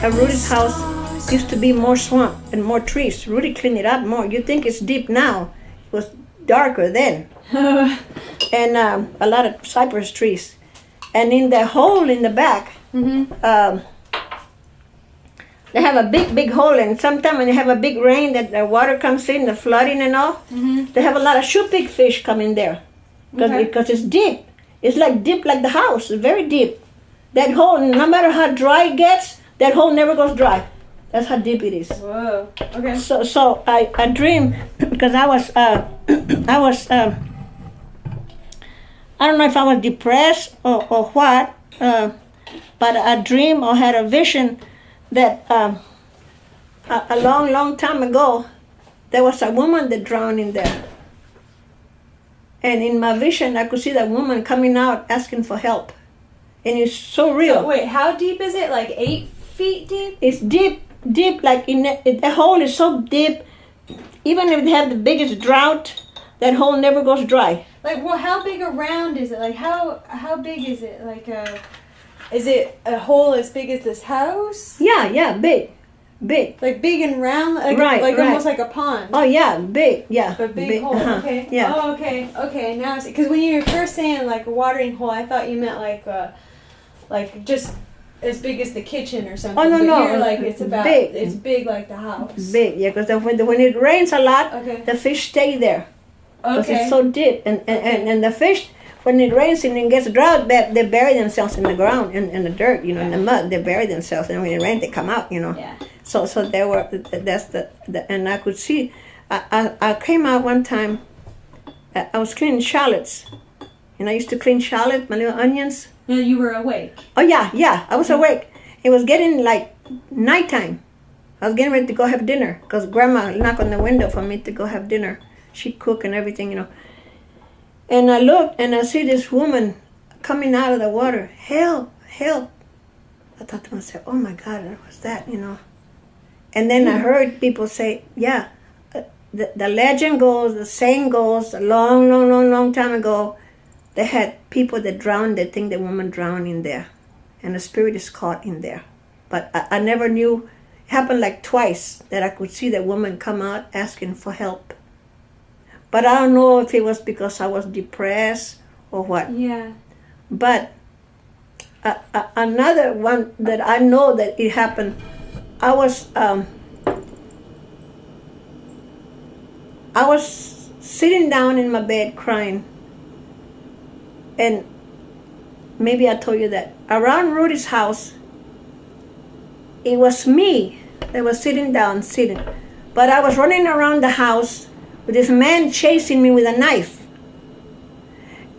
at Rudy's house used to be more swamp and more trees. Rudy cleaned it up more. You think it's deep now. It was darker then. And a lot of cypress trees. And in the hole in the back, they have a big hole, and sometimes when you have a big rain that the water comes in, the flooding and all, they have a lot of shoe pig fish coming there. Because it's deep. It's like deep like the house. It's very deep. That hole, no matter how dry it gets, that hole never goes dry. That's how deep it is. Whoa. Okay. So I dreamed, because I was I don't know if I was depressed or what, but I dreamed or had a vision that a long time ago, there was a woman that drowned in there. And in my vision, I could see that woman coming out asking for help. And it's so real. So wait, how deep is it? Like 8 feet deep? It's deep, like the hole is so deep, even if they have the biggest drought, that hole never goes dry. Like, well, how big around is it? Like, how big is it? Like, is it a hole as big as this house? Yeah, big. Like big and round, like, right. Almost like a pond. Oh yeah, big, yeah. But big hole. Okay. Yeah. Oh, okay. Now, because when you were first saying like a watering hole, I thought you meant like just as big as the kitchen or something. Oh no. You're like it's about big. It's big like the house. Big, yeah. Because when it rains a lot, the fish stay there. Because it's so deep, and the fish, when it rains and it gets drought, they bury themselves in the ground, in the dirt, in the mud. They bury themselves, and when it rains, they come out, Yeah. So there were, that's the and I could see, I came out one time, I was cleaning shallots, and I used to clean shallots, my little onions. Yeah, you were awake. Oh yeah, I was awake. It was getting like nighttime. I was getting ready to go have dinner, because Grandma knocked on the window for me to go have dinner. She cooked and everything, And I looked, and I see this woman coming out of the water. Help. I thought to myself, oh my God, what was that, And then I heard people say, yeah, the legend goes, the saying goes, a long time ago, they had people that drowned, they think the woman drowned in there. And the spirit is caught in there. But I never knew, it happened like twice, that I could see the woman come out asking for help. But I don't know if it was because I was depressed or what. Yeah. But another one that I know that it happened, I was sitting down in my bed crying, and maybe I told you that around Rudy's house, it was me that was sitting, but I was running around the house with this man chasing me with a knife,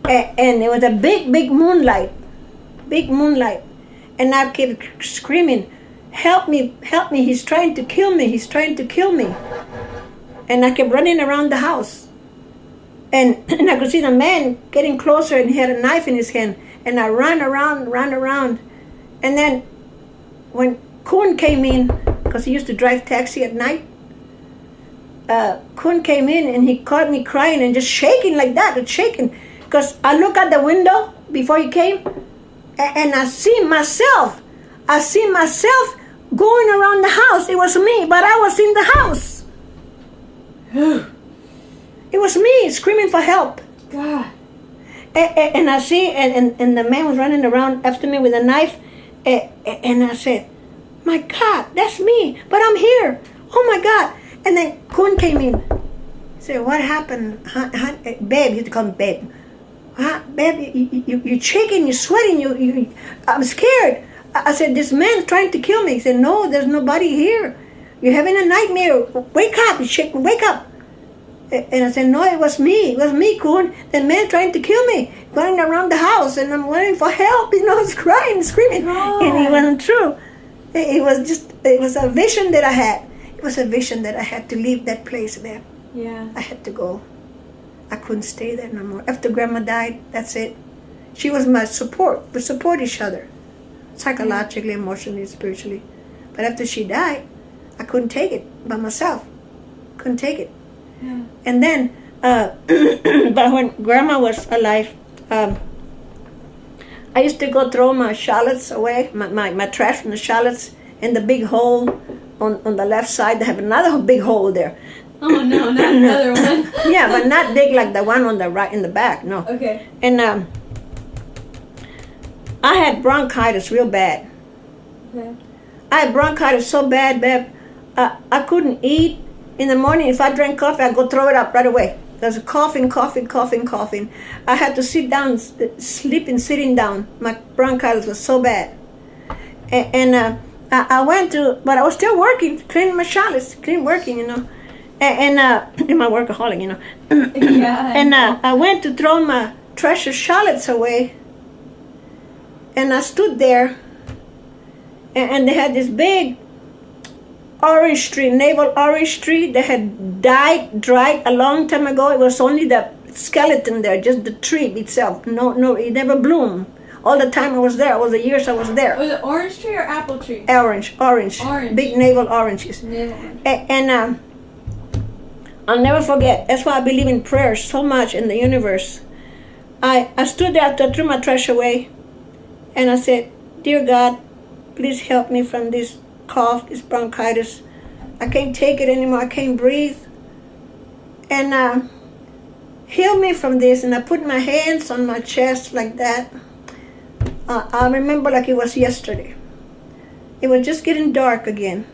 and it was a big moonlight, and I kept screaming, help me, he's trying to kill me, and I kept running around the house, and I could see the man getting closer, and he had a knife in his hand, and I ran around, and then when Kuhn came in, because he used to drive taxi at night, Kuhn came in, and he caught me crying and just shaking like that, because I look at the window before he came, and I see myself going around the house. It was me, but I was in the house. It was me screaming for help. God. And I see, and the man was running around after me with a knife, and I said, my God, that's me, but I'm here. Oh my God. And then Kuhn came in. He said, what happened? Babe, you have to call me babe. Babe, you're shaking, you're sweating, I'm scared. I said, this man's trying to kill me. He said, no, there's nobody here. You're having a nightmare. Wake up, wake up. And I said, no, it was me, Kuhn. The man trying to kill me, running around the house, and I'm waiting for help, I was crying, screaming. God. And it wasn't true. It was a vision that I had. It was a vision that I had to leave that place there. Yeah. I had to go. I couldn't stay there no more. After Grandma died, that's it. She was my support. We support each other, psychologically, emotionally, spiritually. But after she died, I couldn't take it by myself. Couldn't take it. Yeah. And then, but when Grandma was alive, I used to go throw my shallots away, my trash from the shallots, and the big hole on the left side. They have another big hole there. Oh no, not another one. Yeah, but not big like the one on the right in the back. No. Okay. And I had bronchitis real bad. Okay. I had bronchitis so bad, Beb. I couldn't eat in the morning. If I drank coffee, I'd go throw it up right away. There's coughing. I had to sit down, sleeping sitting down. My bronchitis was so bad. And I went to, but I was still working, cleaning my shallots, working, you know. And I'm a workaholic, you know. Yeah. And I went to throw my treasure shallots away. And I stood there, and they had this big orange tree, navel orange tree that had dried a long time ago. It was only the skeleton there, just the tree itself. No, it never bloomed. All the time I was there, all the years I was there. Was it orange tree or apple tree? Orange. Big navel oranges. Navel orange. And I'll never forget. That's why I believe in prayer so much in the universe. I stood there after I threw my trash away, and I said, "Dear God, please help me from this cough, this bronchitis. I can't take it anymore. I can't breathe. And heal me from this." And I put my hands on my chest like that. I remember like it was yesterday. It was just getting dark again.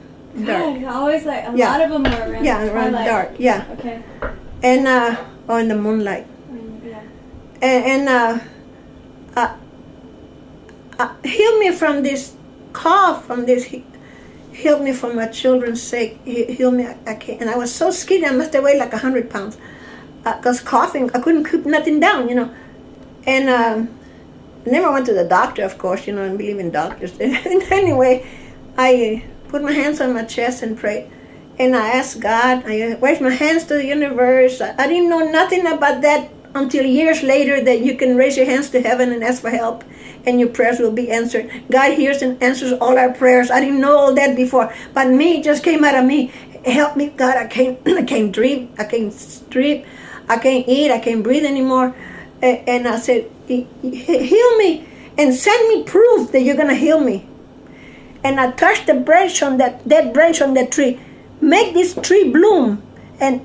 Dark. God, always like a Yeah. lot of them are around. Yeah, around twilight. dark. Yeah. Okay. And or in the moonlight. Yeah. Heal me from this cough, from this. Heal me for my children's sake. Heal me. I can't. And I was so skinny. I must have weighed like 100 pounds. Because coughing, I couldn't keep nothing down, you know. And I never went to the doctor, of course, you know, and believe in doctors. Anyway, I put my hands on my chest and prayed. And I asked God, I raised my hands to the universe. I didn't know nothing about that until years later, that you can raise your hands to heaven and ask for help, and your prayers will be answered. God hears and answers all our prayers. I didn't know all that before, but me, it just came out of me. Help me, God. I can't dream. I can't sleep. I can't eat. I can't breathe anymore. And I said, heal me and send me proof that you're gonna heal me. And I touched the branch on that branch on that tree. Make this tree bloom and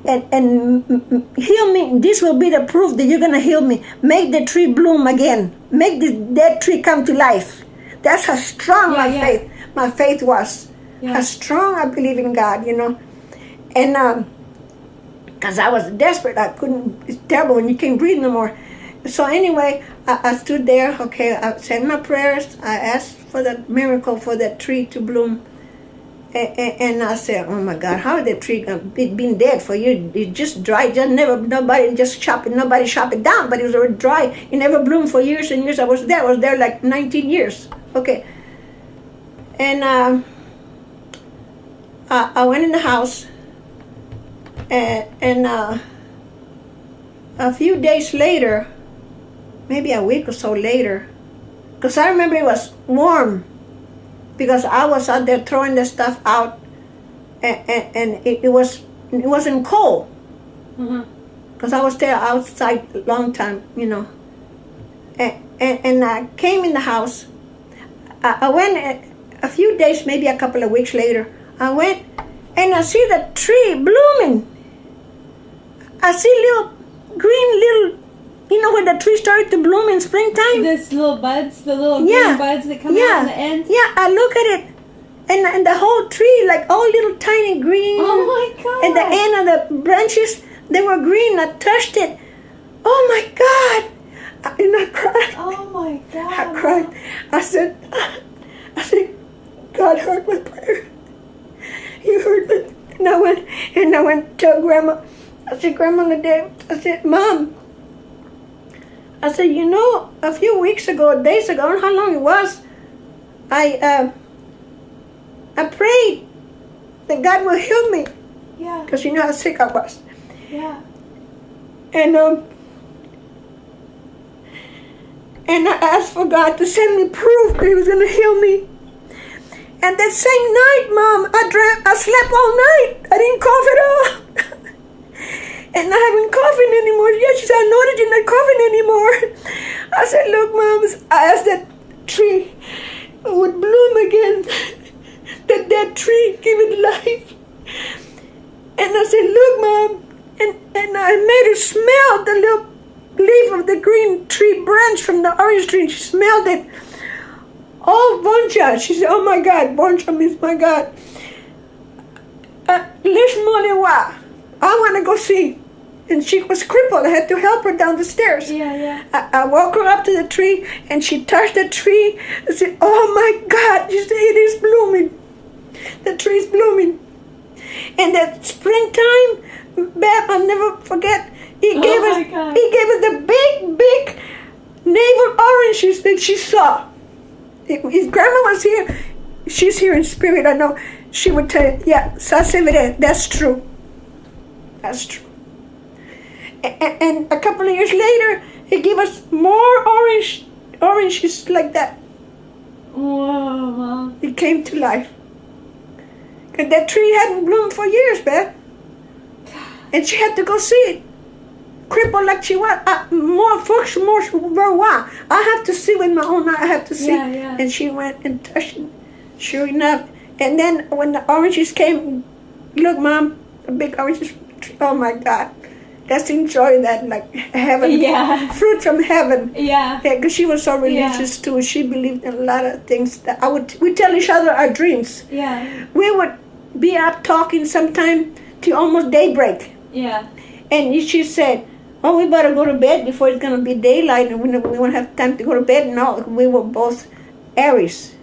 heal me. This will be the proof that you're gonna heal me. Make the tree bloom again. Make this dead tree come to life. That's how strong my faith was. Yeah. How strong I believe in God, you know. And because I was desperate, I couldn't. It's terrible when you can't breathe no more. So anyway, I stood there. Okay, I said my prayers. I asked for the miracle for that tree to bloom. And I said, "Oh my God, how is that tree been dead for you? It just dried. Nobody chop it down, but it was already dry. It never bloomed for years and years. I was there like 19 years. Okay. And I went in the house, and a few days later, maybe a week or so later, because I remember it was warm. Because I was out there throwing the stuff out, and it wasn't cold. Because I was there outside a long time, you know. And I came in the house. I went a few days, maybe a couple of weeks later. I went and I see the tree blooming. I see green you know when the tree started to bloom in springtime? This little buds, the little green buds that come out on the end? Yeah, I look at it. And the whole tree, like all little tiny green. Oh my God. And the end of the branches, they were green. I touched it. Oh my God. And I cried. Oh my God. I cried. I said, God heard my prayer. You heard me. And I went to tell Grandma. I said, Grandma, I said, Mom. I said, you know, a few weeks ago, days ago, I don't know how long it was, I prayed that God will heal me. Yeah. Because you know how sick I was. Yeah. And I asked for God to send me proof that He was going to heal me. And that same night, Mom, I slept all night. I didn't cough at all. And I haven't coughing anymore. Yeah, she said, I noticed you're not coughing anymore. I said, look, Mom, I asked that tree would bloom again. that that tree gave it life. And I said, look, Mom. And I made her smell the little leaf of the green tree branch from the orange tree. She smelled it. Oh, Boncha. She said, oh, my God. Boncha means my God. Lish Molewa. I want to go see. And she was crippled. I had to help her down the stairs. Yeah. I walked her up to the tree, and she touched the tree. I said, oh, my God. She said, it is blooming. The tree is blooming. And that springtime, Beth, I'll never forget, he gave us the big navel oranges that she saw. His grandma was here. She's here in spirit, I know. She would tell you, yeah, that's true. That's true. And a couple of years later, he gave us more oranges like that. Whoa, Mom. It came to life. Because that tree hadn't bloomed for years, Beth. And she had to go see it. Crippled like she was. I have to see with my own eye. I have to see. Yeah. And she went and touched it. Sure enough. And then when the oranges came, look, Mom, the big oranges. Oh, my God. Let's enjoy that like heaven. Yeah. Fruit from heaven. Yeah. Because she was so religious too. She believed in a lot of things. That we tell each other our dreams. Yeah. We would be up talking sometime till almost daybreak. Yeah. And she said, oh, we better go to bed before it's going to be daylight and we won't have time to go to bed. No, we were both Aries.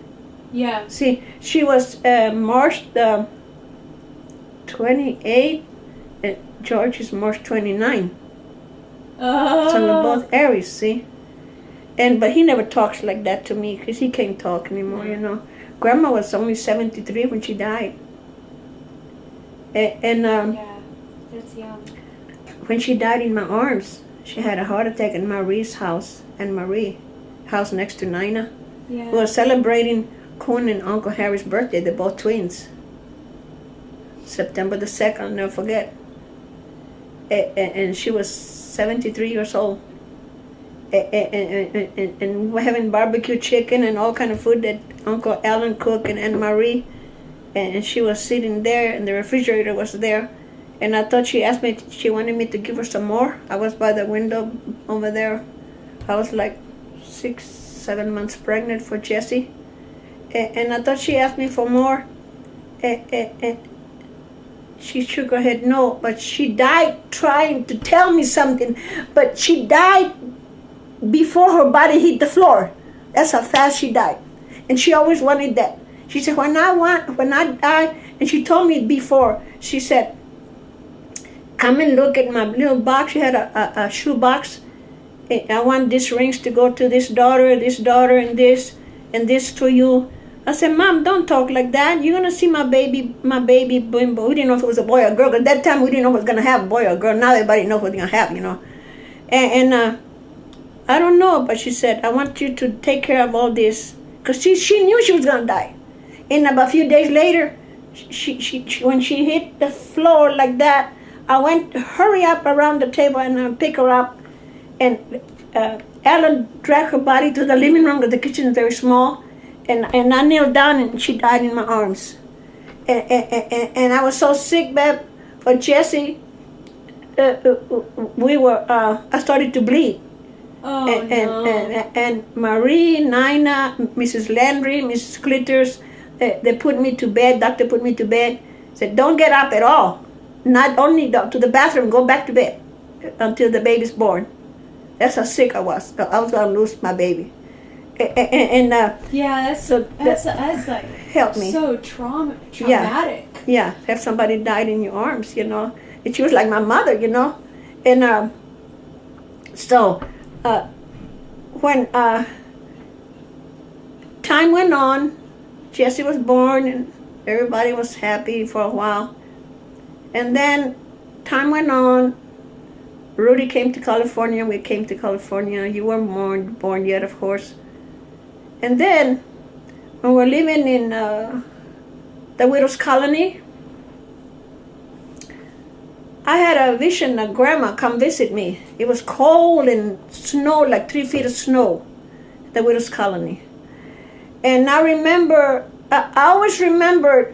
Yeah. See, she was March the 28th, and George is March 29. Oh. So we're both Aries, see? But he never talks like that to me because he can't talk anymore, you know. Grandma was only 73 when she died. Yeah, that's young. When she died in my arms, she had a heart attack in Marie's house, and Marie, house next to Nina. Yeah. We were celebrating Kun and Uncle Harry's birthday. They're both twins. September the 2nd, I'll never forget. And she was 73 years old. And we were having barbecue chicken and all kind of food that Uncle Alan cooked and Aunt Marie. And she was sitting there, and the refrigerator was there. And I thought she asked me, she wanted me to give her some more. I was by the window over there. I was like 6-7 months pregnant for Jessie. And I thought she asked me for more. And she shook her head no, but she died trying to tell me something. But she died before her body hit the floor. That's how fast she died. And she always wanted that. She said, when I die, and she told me before, she said, come and look at my little box. She had a shoe box. I want these rings to go to this daughter, and this to you. I said, Mom, don't talk like that. You're going to see my baby bimbo. We didn't know if it was a boy or a girl. At that time, we didn't know if it was going to have a boy or a girl. Now everybody knows what they're going to have, you know. And I don't know, but she said, I want you to take care of all this. Because she knew she was going to die. And about a few days later, she when she hit the floor like that, I went to hurry up around the table and pick her up. And Ellen dragged her body to the living room because the kitchen is very small. And I kneeled down and she died in my arms. And I was so sick, babe, for Jessie. I started to bleed. Oh, and Marie, Nina, Mrs. Landry, Mrs. Clitters, they put me to bed. Doctor put me to bed. Said, don't get up at all. Not only to the bathroom, go back to bed until the baby's born. That's how sick I was. I was going to lose my baby. Yeah, that's like helped me. So traumatic. Yeah, have somebody died in your arms, you know. And she was like my mother, you know. And when time went on, Jessie was born, and everybody was happy for a while. And then time went on. Rudy came to California. We came to California. You weren't born yet, of course. And then, when we were living in the Widows Colony, I had a vision that Grandma come visit me. It was cold and snow, like 3 feet of snow, the Widows Colony. And I remember I always remembered,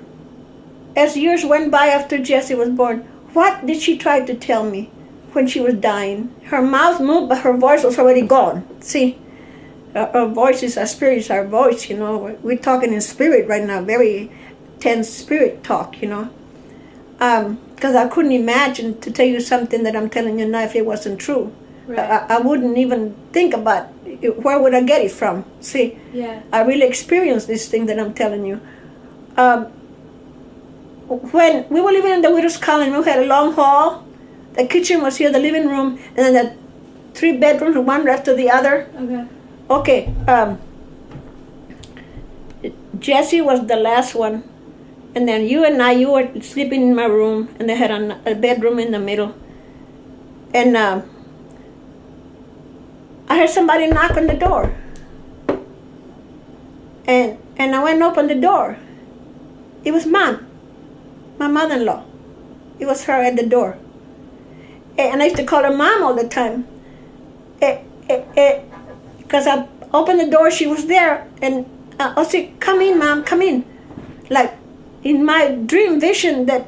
as years went by after Jessie was born, what did she try to tell me when she was dying? Her mouth moved, but her voice was already gone. See, our voice is our spirit, is our voice, you know. We're talking in spirit right now, very tense spirit talk, you know. Because I couldn't imagine to tell you something that I'm telling you now if it wasn't true. Right. I wouldn't even think about it. Where would I get it from? See, Yeah. I really experienced this thing that I'm telling you. When we were living in the widow's colony, we had a long hall. The kitchen was here, the living room, and then the 3 bedrooms, one after the other. Okay. Okay. Jessie was the last one, and then you were sleeping in my room, and they had a bedroom in the middle. And I heard somebody knock on the door, and I went and opened the door. It was Mom, my mother-in-law. It was her at the door, and I used to call her Mom all the time. Because I opened the door, she was there, and I said, "Come in, Mom, come in." Like in my dream vision that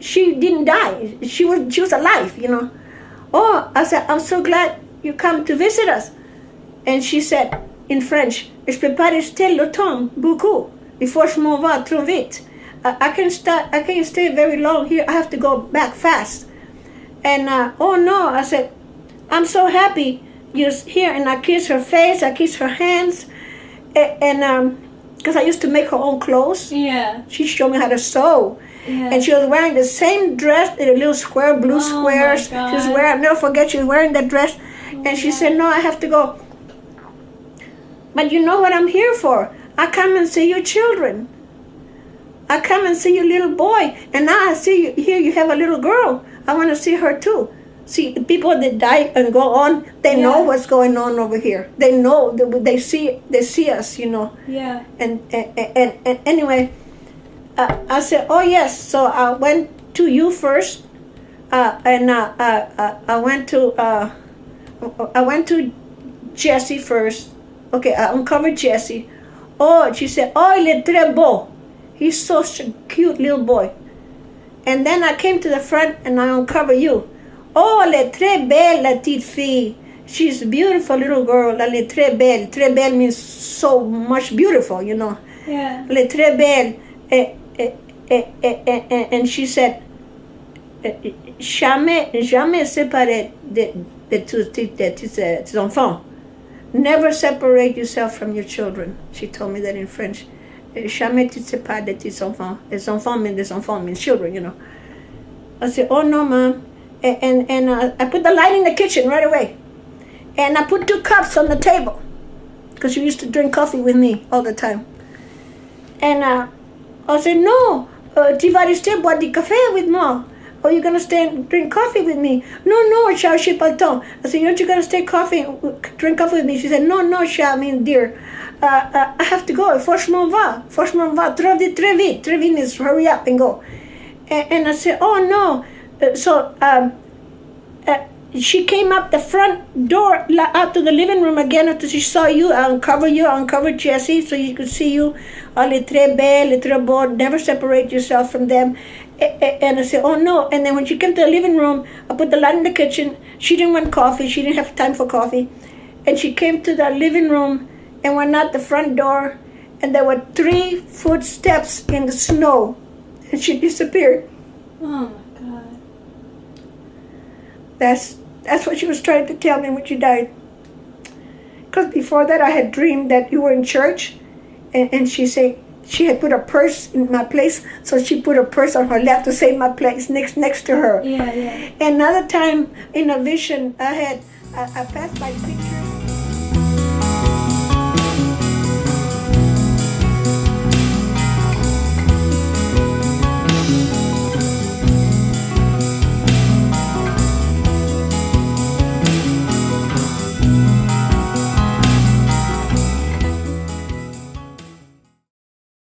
she didn't die, she was alive, you know. Oh, I said, "I'm so glad you come to visit us." And she said in French, "Je peux pas rester longtemps, beaucoup. Il faut que je m'en va trop vite. I can't stay very long here. I have to go back fast." And oh no, I said, "I'm so happy you're here." And I kissed her face, I kissed her hands, and because I used to make her own clothes. Yeah. She showed me how to sew. Yeah. And she was wearing the same dress, the little square, blue squares. My God. She was wearing, I'll never forget, she was wearing that dress. And she said, "No, I have to go. But you know what I'm here for? I come and see your children. I come and see your little boy. And now I see you here, you have a little girl. I want to see her too." See, the people that die and go on, they know what's going on over here. They know, they see us, you know. Yeah. And anyway, I said, "Oh yes." So I went to you first, and I went to Jessie first. Okay, I uncovered Jessie. Oh, she said, "Oh, il est très beau. He's such a cute little boy." And then I came to the front and I uncovered you. "Oh, elle est très belle, la petite fille. She's a beautiful little girl. Elle est très belle." Très belle means so much beautiful, you know. Yeah. Elle est très belle. And she said, jamais séparé de tes enfants. Never separate yourself from your children. She told me that in French. Jamais tu te sépares de tes enfants. Les enfants means children, you know. I said, "Oh no, Mom." And I put the light in the kitchen right away. And I put 2 cups on the table. Because she used to drink coffee with me all the time. And I said, "No, tu vas rester boire du café with moi. Or you're going to stay and drink coffee with me." No, Charles, j'ai pas le temps. I said, "Aren't you going to stay drink coffee with me?" She said, No, Charles, I mean, dear. I have to go. Faut que je m'en va. Très vite. Très vite means hurry up and go. And I said, "Oh, no." So she came up the front door out to the living room again after she saw you. I uncovered Jessie so you could see you. Elle est très belle, elle est très beau. Never separate yourself from them. And I said, "Oh no." And then when she came to the living room, I put the light in the kitchen. She didn't want coffee. She didn't have time for coffee. And she came to the living room and went out the front door. And there were 3 footsteps in the snow. And she disappeared. Oh my God. That's what she was trying to tell me when she died. Because before that I had dreamed that you were in church. And she said she had put a purse in my place. So she put a purse on her lap to save my place next to her. Yeah. Another time in a vision I passed by a picture.